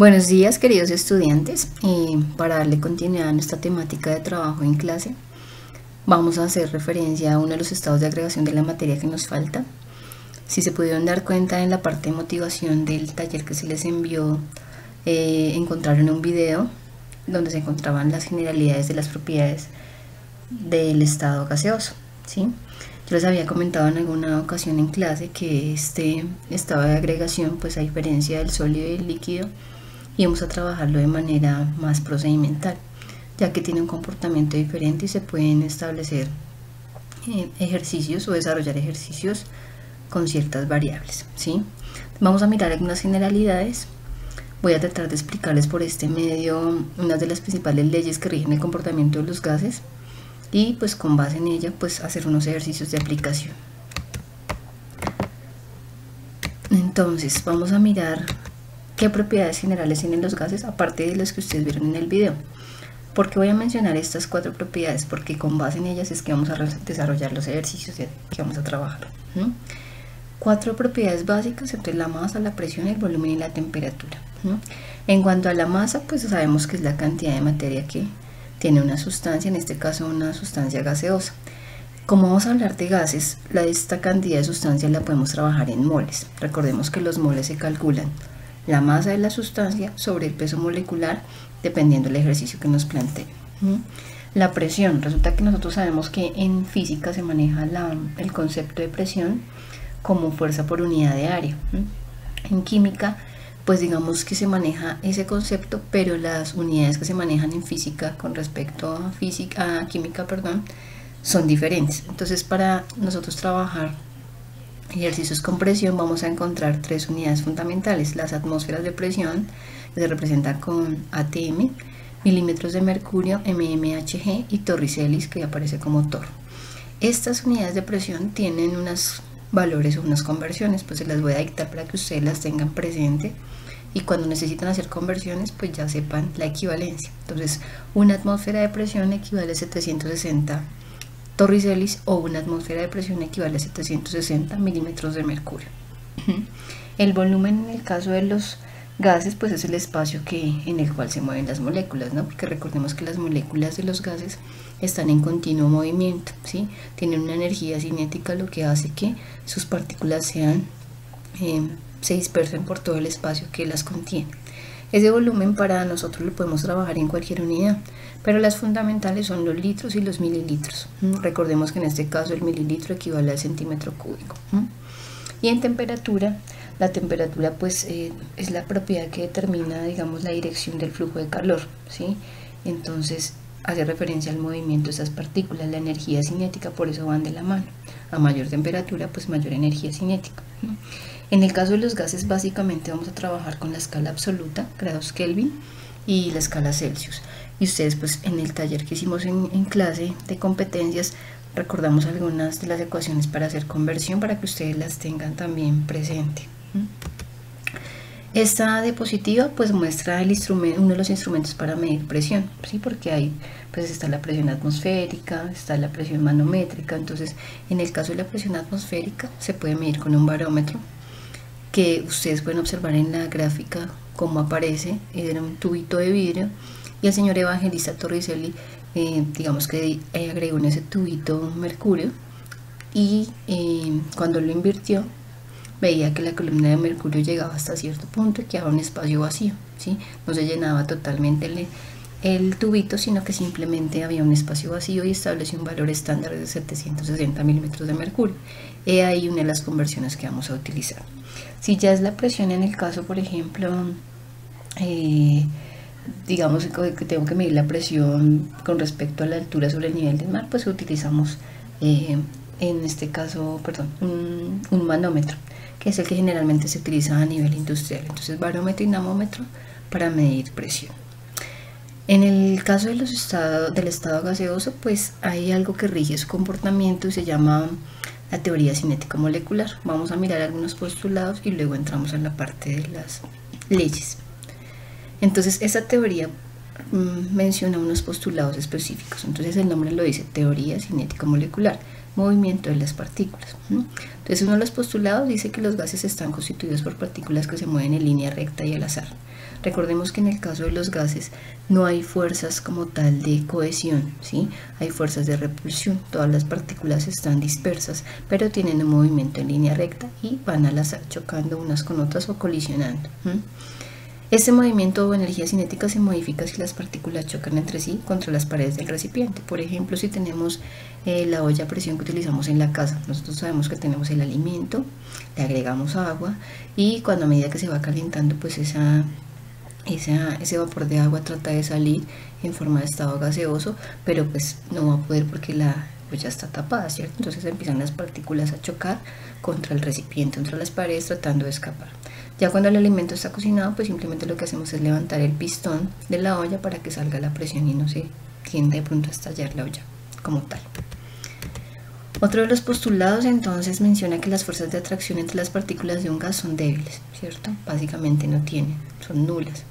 Buenos días, queridos estudiantes. Para darle continuidad a nuestra temática de trabajo en clase, vamos a hacer referencia a uno de los estados de agregación de la materia que nos falta. Si se pudieron dar cuenta, en la parte de motivación del taller que se les envió, encontraron un video donde se encontraban las generalidades de las propiedades del estado gaseoso, ¿sí? Yo les había comentado en alguna ocasión en clase que este estado de agregación, pues a diferencia del sólido y el líquido, íbamos a trabajarlo de manera más procedimental, ya que tiene un comportamiento diferente y se pueden establecer ejercicios o desarrollar ejercicios con ciertas variables, ¿sí? Vamos a mirar algunas generalidades. Voy a tratar de explicarles por este medio unas de las principales leyes que rigen el comportamiento de los gases y pues con base en ella pues hacer unos ejercicios de aplicación. Entonces vamos a mirar qué propiedades generales tienen los gases aparte de las que ustedes vieron en el video. ¿Por qué voy a mencionar estas 4 propiedades? Porque con base en ellas es que vamos a desarrollar los ejercicios que vamos a trabajar. 4 propiedades básicas entre la masa, la presión, el volumen y la temperatura. En cuanto a la masa, pues sabemos que es la cantidad de materia que tiene una sustancia, en este caso una sustancia gaseosa. Como vamos a hablar de gases, esta cantidad de sustancia la podemos trabajar en moles. Recordemos que los moles se calculan la masa de la sustancia sobre el peso molecular dependiendo del ejercicio que nos plantee. La presión, resulta que nosotros sabemos que en física se maneja el concepto de presión como fuerza por unidad de área. En química, pues digamos que se maneja ese concepto, pero las unidades que se manejan en física con respecto a química, son diferentes. Entonces, para nosotros trabajar ejercicios con presión vamos a encontrar 3 unidades fundamentales: las atmósferas de presión, que se representan con ATM, milímetros de mercurio, mmHg, y torricelis, que aparece como torr. Estas unidades de presión tienen unos valores o unas conversiones, pues se las voy a dictar para que ustedes las tengan presente y cuando necesitan hacer conversiones pues ya sepan la equivalencia. Entonces, una atmósfera de presión equivale a 760 torricelis, o una atmósfera de presión equivale a 760 milímetros de mercurio. El volumen en el caso de los gases pues es el espacio en el cual se mueven las moléculas, ¿no? Porque recordemos que las moléculas de los gases están en continuo movimiento, ¿sí? Tienen una energía cinética, lo que hace que sus partículas se dispersen por todo el espacio que las contiene. Ese volumen para nosotros lo podemos trabajar en cualquier unidad, pero las fundamentales son los litros y los mililitros. Recordemos que en este caso el mililitro equivale al centímetro cúbico. Y en temperatura, la temperatura pues es la propiedad que determina, digamos, la dirección del flujo de calor, ¿sí? Entonces hace referencia al movimiento de esas partículas, la energía cinética, por eso van de la mano. A mayor temperatura pues mayor energía cinética. En el caso de los gases básicamente vamos a trabajar con la escala absoluta, grados Kelvin, y la escala Celsius. Y ustedes pues en el taller que hicimos en clase de competencias recordamos algunas de las ecuaciones para hacer conversión para que ustedes las tengan también presente. Esta diapositiva pues muestra uno de los instrumentos para medir presión, ¿sí? Porque ahí pues está la presión atmosférica, está la presión manométrica. Entonces en el caso de la presión atmosférica se puede medir con un barómetro, que ustedes pueden observar en la gráfica cómo aparece. Era un tubito de vidrio y el señor Evangelista Torricelli digamos que agregó en ese tubito mercurio y cuando lo invirtió veía que la columna de mercurio llegaba hasta cierto punto y quedaba un espacio vacío, ¿sí? No se llenaba totalmente el tubito, sino que simplemente había un espacio vacío, y estableció un valor estándar de 760 milímetros de mercurio. He ahí una de las conversiones que vamos a utilizar. Si ya es la presión, en el caso por ejemplo digamos que tengo que medir la presión con respecto a la altura sobre el nivel del mar, pues utilizamos en este caso un manómetro, que es el que generalmente se utiliza a nivel industrial. Entonces barómetro y namómetro para medir presión. En el caso de del estado gaseoso pues hay algo que rige su comportamiento y se llama la teoría cinética molecular. Vamos a mirar algunos postulados y luego entramos en la parte de las leyes. Entonces esta teoría menciona unos postulados específicos. Entonces el nombre lo dice: teoría cinética molecular, movimiento de las partículas. Entonces uno de los postulados dice que los gases están constituidos por partículas que se mueven en línea recta y al azar. Recordemos que en el caso de los gases no hay fuerzas como tal de cohesión, ¿sí? Hay fuerzas de repulsión. Todas las partículas están dispersas, pero tienen un movimiento en línea recta y van al azar chocando unas con otras o colisionando. Este movimiento o energía cinética se modifica si las partículas chocan entre sí contra las paredes del recipiente. Por ejemplo, si tenemos la olla a presión que utilizamos en la casa, nosotros sabemos que tenemos el alimento, le agregamos agua y cuando a medida que se va calentando, pues ese vapor de agua trata de salir en forma de estado gaseoso, pero pues no va a poder porque la olla está tapada, ¿cierto? Entonces empiezan las partículas a chocar contra el recipiente, contra las paredes, tratando de escapar. Ya cuando el alimento está cocinado, pues simplemente lo que hacemos es levantar el pistón de la olla para que salga la presión y no se tiende de pronto a estallar la olla como tal. Otro de los postulados entonces menciona que las fuerzas de atracción entre las partículas de un gas son débiles, ¿cierto? Básicamente no tienen, son nulas.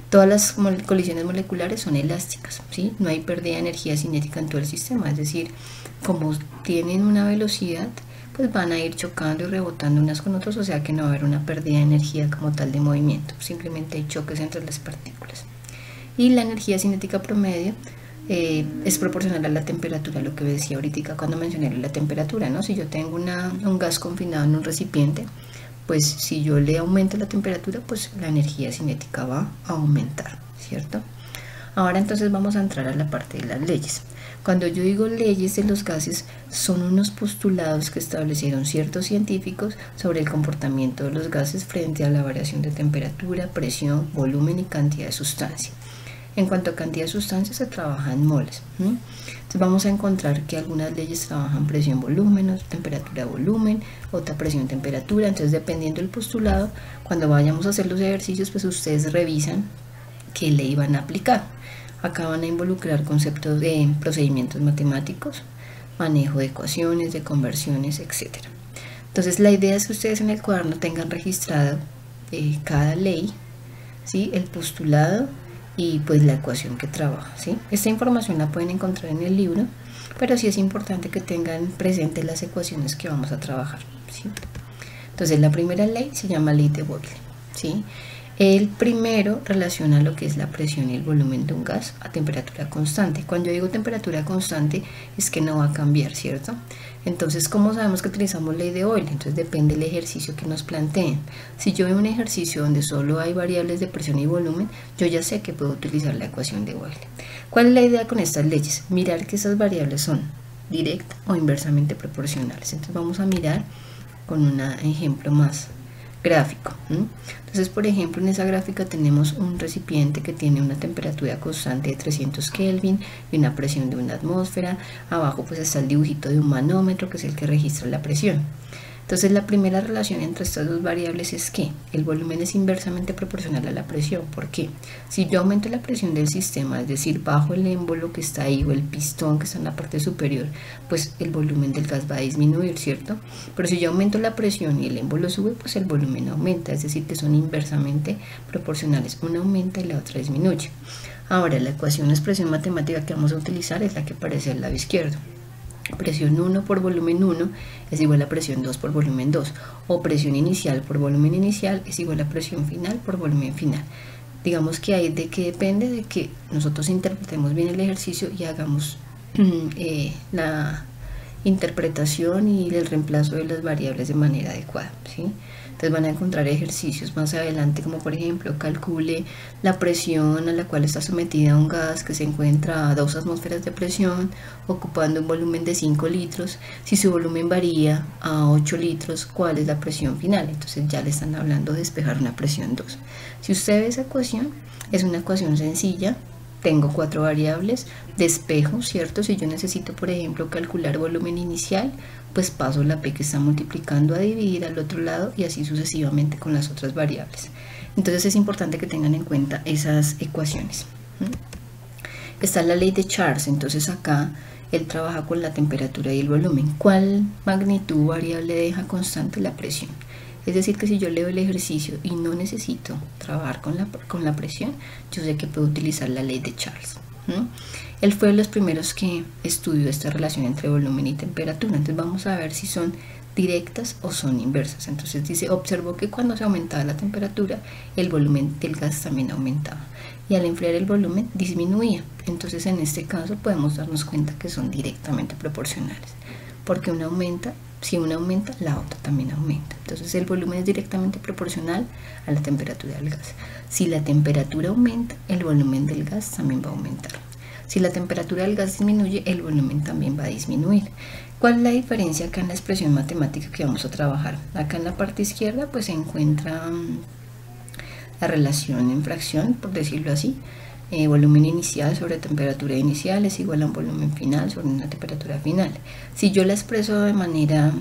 Todas las colisiones moleculares son elásticas, ¿sí? No hay pérdida de energía cinética en todo el sistema, es decir, como tienen una velocidad, pues van a ir chocando y rebotando unas con otras, o sea que no va a haber una pérdida de energía como tal de movimiento, simplemente hay choques entre las partículas. Y la energía cinética promedio es proporcional a la temperatura, lo que decía ahorita cuando mencioné la temperatura, ¿no? Si yo tengo un gas confinado en un recipiente, pues si yo le aumento la temperatura, pues la energía cinética va a aumentar, ¿cierto? Ahora entonces vamos a entrar a la parte de las leyes. Cuando yo digo leyes de los gases, son unos postulados que establecieron ciertos científicos sobre el comportamiento de los gases frente a la variación de temperatura, presión, volumen y cantidad de sustancia. En cuanto a cantidad de sustancia, se trabaja en moles. Entonces vamos a encontrar que algunas leyes trabajan presión-volumen, temperatura-volumen, otra presión-temperatura. Entonces, dependiendo del postulado, cuando vayamos a hacer los ejercicios, pues ustedes revisan qué ley van a aplicar. Acá van a involucrar conceptos de procedimientos matemáticos, manejo de ecuaciones, de conversiones, etc. Entonces la idea es que ustedes en el cuaderno tengan registrado cada ley, ¿sí? El postulado y pues la ecuación que trabaja, ¿sí? Esta información la pueden encontrar en el libro, pero sí es importante que tengan presente las ecuaciones que vamos a trabajar, ¿sí? Entonces la primera ley se llama ley de Boyle, ¿sí? El primero relaciona lo que es la presión y el volumen de un gas a temperatura constante. Cuando yo digo temperatura constante es que no va a cambiar, ¿cierto? Entonces, ¿cómo sabemos que utilizamos ley de Boyle? Entonces depende del ejercicio que nos planteen. Si yo veo un ejercicio donde solo hay variables de presión y volumen, yo ya sé que puedo utilizar la ecuación de Boyle. ¿Cuál es la idea con estas leyes? Mirar que esas variables son directa o inversamente proporcionales. Entonces vamos a mirar con un ejemplo más gráfico. Entonces, por ejemplo, en esa gráfica tenemos un recipiente que tiene una temperatura constante de 300 Kelvin y una presión de una atmósfera. Abajo pues está el dibujito de un manómetro, que es el que registra la presión. Entonces, la primera relación entre estas dos variables es que el volumen es inversamente proporcional a la presión. ¿Por qué? Si yo aumento la presión del sistema, es decir, bajo el émbolo que está ahí o el pistón que está en la parte superior, pues el volumen del gas va a disminuir, ¿cierto? Pero si yo aumento la presión y el émbolo sube, pues el volumen aumenta, es decir, que son inversamente proporcionales. Una aumenta y la otra disminuye. Ahora, la ecuación de expresión matemática que vamos a utilizar es la que aparece al lado izquierdo. Presión 1 por volumen 1 es igual a presión 2 por volumen 2, o presión inicial por volumen inicial es igual a presión final por volumen final. Digamos que ahí de que depende de que nosotros interpretemos bien el ejercicio y hagamos la interpretación y el reemplazo de las variables de manera adecuada, ¿sí? Entonces van a encontrar ejercicios más adelante, como por ejemplo calcule la presión a la cual está sometida un gas que se encuentra a 2 atmósferas de presión, ocupando un volumen de 5 litros. Si su volumen varía a 8 litros, ¿cuál es la presión final? Entonces ya le están hablando de despejar una presión 2. Si usted ve esa ecuación, es una ecuación sencilla. Tengo 4 variables, despejo, ¿cierto? Si yo necesito, por ejemplo, calcular volumen inicial, pues paso la P que está multiplicando a dividir al otro lado y así sucesivamente con las otras variables. Entonces es importante que tengan en cuenta esas ecuaciones. Está la ley de Charles, entonces acá él trabaja con la temperatura y el volumen. ¿Cuál magnitud variable deja constante la presión? Es decir, que si yo leo el ejercicio y no necesito trabajar con la presión, yo sé que puedo utilizar la ley de Charles. Él fue de los primeros que estudió esta relación entre volumen y temperatura. Entonces vamos a ver si son directas o son inversas. Entonces dice, observó que cuando se aumentaba la temperatura, el volumen del gas también aumentaba, y al enfriar el volumen disminuía. Entonces en este caso podemos darnos cuenta que son directamente proporcionales, porque una aumenta, si una aumenta, la otra también aumenta. Entonces el volumen es directamente proporcional a la temperatura del gas. Si la temperatura aumenta, el volumen del gas también va a aumentar. Si la temperatura del gas disminuye, el volumen también va a disminuir. ¿Cuál es la diferencia acá en la expresión matemática que vamos a trabajar? Acá en la parte izquierda pues se encuentra la relación en fracción, por decirlo así. Volumen inicial sobre temperatura inicial es igual a un volumen final sobre una temperatura final. Si yo la expreso de manera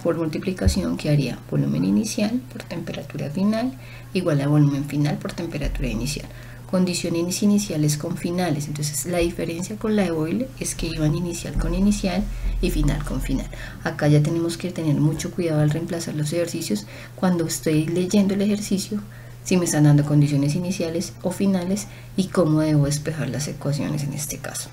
por multiplicación, ¿qué haría? Volumen inicial por temperatura final igual a volumen final por temperatura inicial. Condiciones iniciales con finales. Entonces la diferencia con la de Boyle es que iban inicial con inicial y final con final. Acá ya tenemos que tener mucho cuidado al reemplazar los ejercicios. Cuando estoy leyendo el ejercicio, si me están dando condiciones iniciales o finales y cómo debo despejar las ecuaciones en este caso.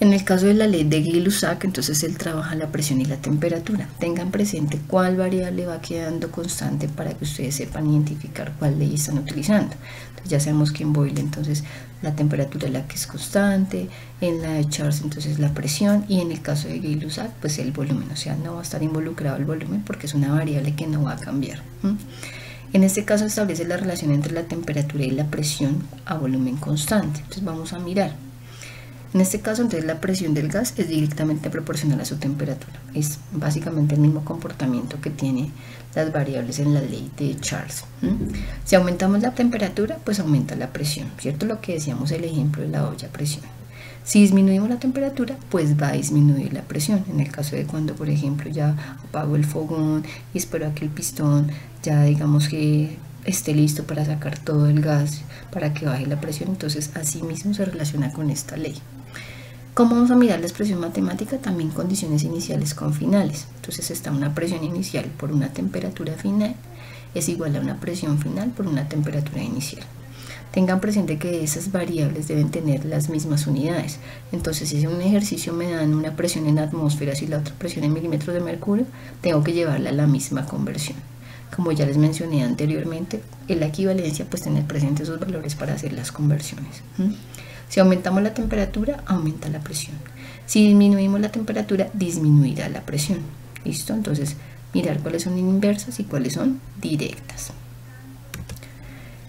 En el caso de la ley de Gay-Lussac, entonces él trabaja la presión y la temperatura. Tengan presente cuál variable va quedando constante para que ustedes sepan identificar cuál ley están utilizando. Entonces ya sabemos que en Boyle entonces la temperatura es la que es constante, en la de Charles entonces la presión, y en el caso de Gay-Lussac pues el volumen, o sea, no va a estar involucrado el volumen porque es una variable que no va a cambiar. En este caso establece la relación entre la temperatura y la presión a volumen constante. Entonces vamos a mirar. En este caso, entonces, la presión del gas es directamente proporcional a su temperatura. Es básicamente el mismo comportamiento que tiene las variables en la ley de Charles. Si aumentamos la temperatura, pues aumenta la presión, ¿cierto? Lo que decíamos el ejemplo de la olla a presión. Si disminuimos la temperatura, pues va a disminuir la presión. En el caso de cuando, por ejemplo, ya apago el fogón y espero a que el pistón ya digamos que esté listo para sacar todo el gas para que baje la presión, entonces así mismo se relaciona con esta ley. ¿Cómo vamos a mirar la expresión matemática? También condiciones iniciales con finales. Entonces está una presión inicial por una temperatura final es igual a una presión final por una temperatura inicial. Tengan presente que esas variables deben tener las mismas unidades. Entonces si en un ejercicio me dan una presión en atmósferas y la otra presión en milímetros de mercurio, tengo que llevarla a la misma conversión. Como ya les mencioné anteriormente, en la equivalencia pues tener presentes esos valores para hacer las conversiones. Si aumentamos la temperatura, aumenta la presión. Si disminuimos la temperatura, disminuirá la presión. ¿Listo? Entonces, mirar cuáles son inversas y cuáles son directas.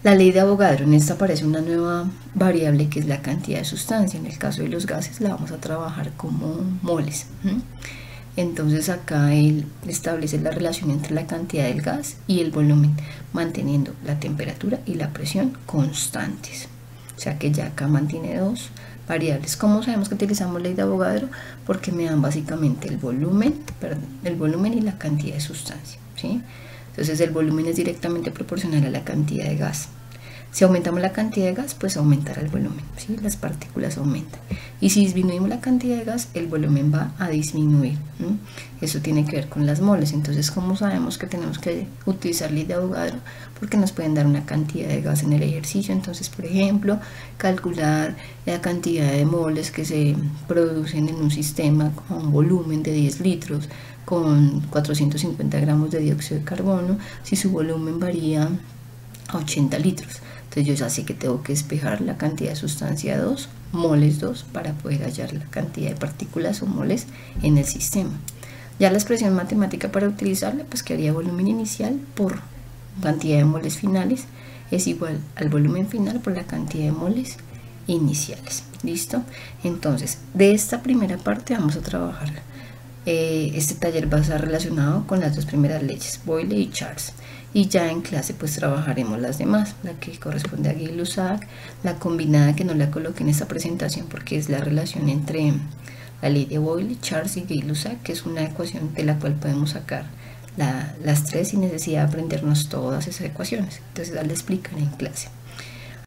La ley de Avogadro, en esta aparece una nueva variable que es la cantidad de sustancia. En el caso de los gases la vamos a trabajar como moles. Entonces acá él establece la relación entre la cantidad del gas y el volumen, manteniendo la temperatura y la presión constantes. O sea que ya acá mantiene dos variables. ¿Cómo sabemos que utilizamos ley de Avogadro? Porque me dan básicamente el volumen y la cantidad de sustancia, ¿sí? Entonces el volumen es directamente proporcional a la cantidad de gas. Si aumentamos la cantidad de gas, pues aumentará el volumen, ¿sí? Las partículas aumentan. Y si disminuimos la cantidad de gas, el volumen va a disminuir. Eso tiene que ver con las moles. Entonces, ¿cómo sabemos que tenemos que utilizar ley de Avogadro? Porque nos pueden dar una cantidad de gas en el ejercicio. Entonces, por ejemplo, calcular la cantidad de moles que se producen en un sistema con un volumen de 10 litros con 450 gramos de dióxido de carbono, si su volumen varía a 80 litros. Entonces yo ya sé que tengo que despejar la cantidad de sustancia 2, moles 2, para poder hallar la cantidad de partículas o moles en el sistema. Ya la expresión matemática para utilizarla, pues que haría volumen inicial por cantidad de moles finales es igual al volumen final por la cantidad de moles iniciales. ¿Listo? Entonces, de esta primera parte vamos a trabajar. Este taller va a estar relacionado con las dos primeras leyes, Boyle y Charles. Y ya en clase pues trabajaremos las demás, la que corresponde a Gay-Lussac, la combinada que no la coloqué en esta presentación porque es la relación entre la ley de Boyle, Charles y Gay-Lussac, que es una ecuación de la cual podemos sacar las tres sin necesidad de aprendernos todas esas ecuaciones. Entonces ya la explicaré en clase.